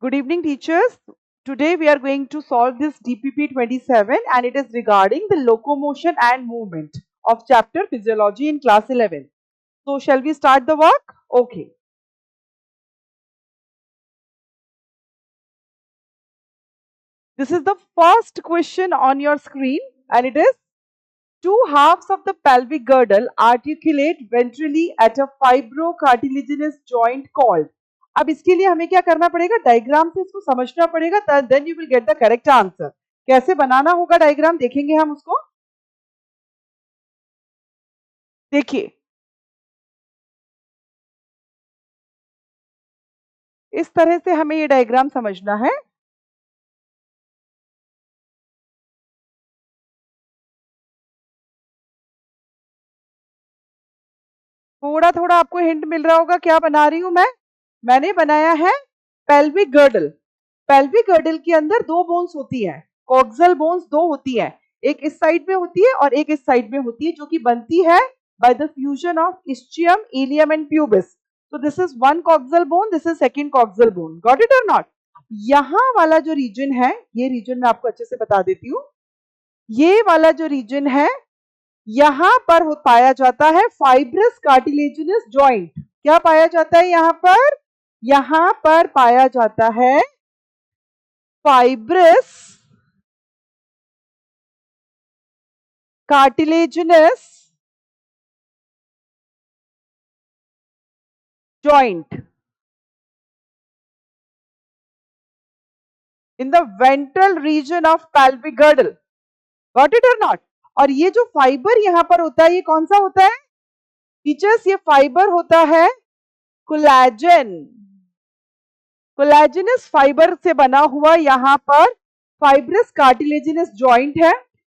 Good evening, teachers. Today we are going to solve this DPP 27 and it is regarding the locomotion and movement of chapter Physiology in class 11. So, shall we start the work? Okay. This is the first question on your screen and it is two halves of the pelvic girdle articulate ventrally at a fibrocartilaginous joint called. अब इसके लिए हमें क्या करना पड़ेगा? Diagram से इसको समझना पड़ेगा, then you will get the correct answer. कैसे बनाना होगा डायग्राम देखेंगे हम उसको. देखिए, इस तरह से हमें ये डायग्राम समझना है. थोड़ा थोड़ा आपको हिंट मिल रहा होगा क्या बना रही हूं मैंने बनाया है पेल्विक गर्डल. पेल्विक गर्डल के अंदर दो बोन्स होती है, कॉक्सल बोन्स दो होती है, एक इस साइड में होती है और एक इस साइड में होती है, जो कि बनती है by the fusion of ischium, ilium and pubis. So this is one coxal bone, this is second coxal bone. Got it or not? यहाँ वाला जो रीजन है, ये रीजन मैं आपको अच्छे से बता देती हूँ. ये वाला जो रीजन है, यहाँ पर पाया जाता है फाइब्रस कार्टिलेजिनस जॉइंट. क्या पाया जाता है यहाँ पर? यहाँ पर पाया जाता है fibrous cartilaginous joint in the ventral region of pelvic girdle. Got it or not? और ये जो फाइबर यहाँ पर होता है, ये कौन सा होता है टीचर्स? ये फाइबर होता है कोलेजन. कोलेजिनस फाइबर से बना हुआ यहाँ पर फाइब्रस कार्टिलेजिनस जॉइंट है,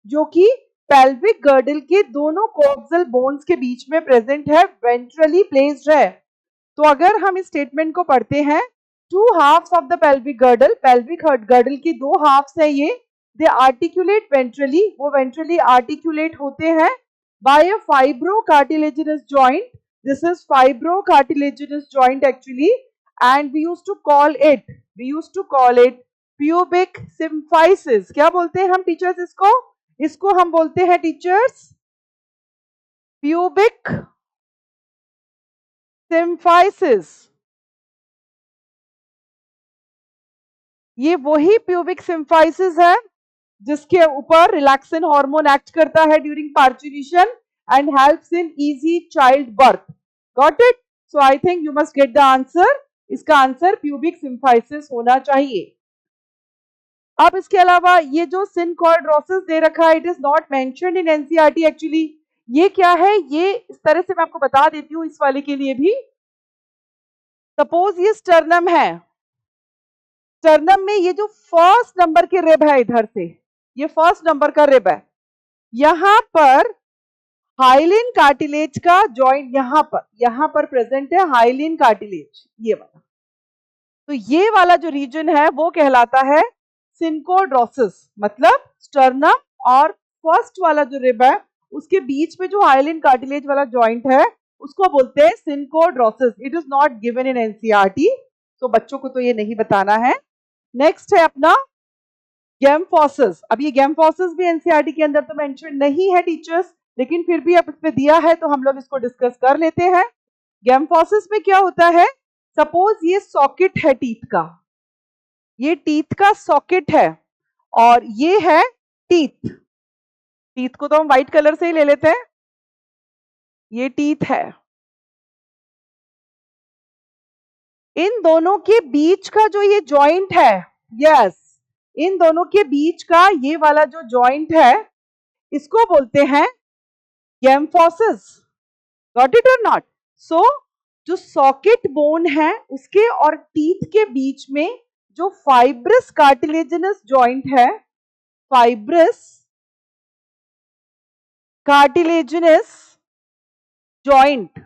जो कि पेल्विक गर्डल के दोनों कॉक्सल बोन्स के बीच में प्रेजेंट है, वेंट्रली प्लेस्ड है. तो अगर हम इस स्टेटमेंट को पढ़ते हैं, two halves of the pelvic girdle, pelvic girdle की दो हाफ्स है ये, दे आर्टिकुलेट वेंट्रली, वो वेंट्रली आर्टिकुलेट होते हैं by a fibrocartilaginous joint. This is fibrocartilaginous joint actually, and we used to call it pubic symphysis. क्या बोलते हैं हम टीचर्स इसको हम बोलते हैं टीचर्स प्यूबिक सिम्फाइसिस. ये वही प्यूबिक सिम्फाइसिस है जिसके ऊपर रिलैक्सिन हार्मोन एक्ट करता है during parturition and helps in easy child birth. Got it? So I think you must get the answer. इसका आंसर प्यूबिक सिम्फाइसिस होना चाहिए. अब इसके अलावा ये जो सिनकॉर्ड्रोसिस दे रखा है, it is not mentioned in NCERT actually. ये क्या है? ये इस तरह से मैं आपको बता देती हूँ इस वाले के लिए भी. सपोज ये स्टर्नम है, स्टर्नम में ये जो फर्स्ट नंबर के रिब है, इधर से ये फर्स्ट नंबर का रिब है, यहां पर हाइलिन कार्टिलेज का जॉइंट यहां पर प्रेजेंट है, हाइलिन कार्टिलेज ये वाला. तो ये वाला जो रीजन है वो कहलाता है सिनकोड्रोसिस. मतलब स्टर्नम और फर्स्ट वाला जो रिब है उसके बीच में जो हाइलिन कार्टिलेज वाला जॉइंट है उसको बोलते हैं synchondrosis. It is not given in NCERT, तो बच्चों को तो ये नहीं बताना है. नेक्स्ट है अपना गैम्फोसिस. अब ये गैम्फोसिस भी एनसीईआरटी के अंदर तो मेंशन नहीं है टीचर्स, लेकिन फिर भी अब इसमें दिया है तो हम लोग इसको डिस्कस कर लेते हैं. गैम्फोसिस में क्या होता है? सपोज ये सॉकेट है टीथ का, ये टीथ का सॉकेट है और ये है टीथ. टीथ को तो हम व्हाइट कलर से ही ले लेते हैं. ये टीथ है, इन दोनों के बीच का जो ये जॉइंट है, यस, इन दोनों के बीच का ये वाला जो जॉइंट है इसको बोलते हैं गैम्फोसिस. गॉट इट और नॉट? सो जो सॉकेट बोन है उसके और टीथ के बीच में जो फाइब्रस कार्टिलेजिनस जॉइंट है, फाइब्रस कार्टिलेजिनस जॉइंट,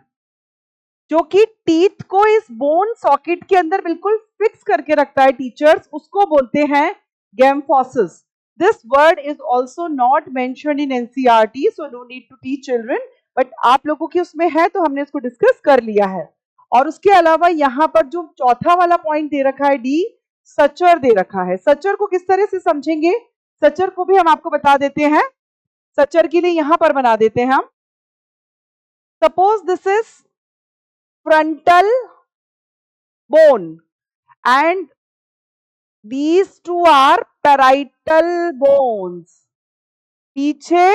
जो कि टीथ को इस बोन सॉकेट के अंदर बिल्कुल फिक्स करके रखता है टीचर्स, उसको बोलते हैं gomphosis. This word is also not mentioned in NCERT, so no need to teach children, but आप लोगों की उसमें है तो हमने इसको डिस्कस कर लिया है. और उसके अलावा यहाँ पर जो चौथा वाला पॉइंट दे रखा है डी, सचर दे रखा है। सचर को किस तरह से समझेंगे? सचर को भी हम आपको बता देते हैं। सचर के लिए यहां पर बना देते हैं हम। Suppose this is frontal bone and these two are parietal bones. पीछे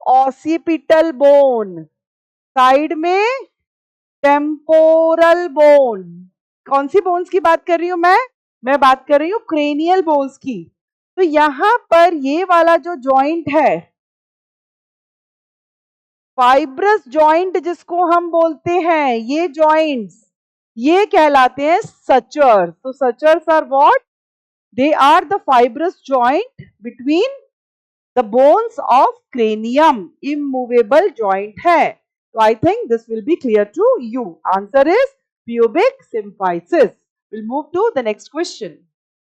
occipital bone, साइड में टेम्पोरल बोन। कौन सी बोन्स की बात कर रही हूं मैं बात कर रही हूं क्रेनियल बोन्स की। तो यहां पर ये वाला जो जॉइंट है, फाइब्रस जॉइंट जिसको हम बोलते हैं, ये जॉइंट्स ये कहलाते हैं सचर। तो sutures are what? They are the fibrous joint between the bones of cranium. Immovable joint है। So I think this will be clear to you. Answer is pubic symphysis. We'll move to the next question.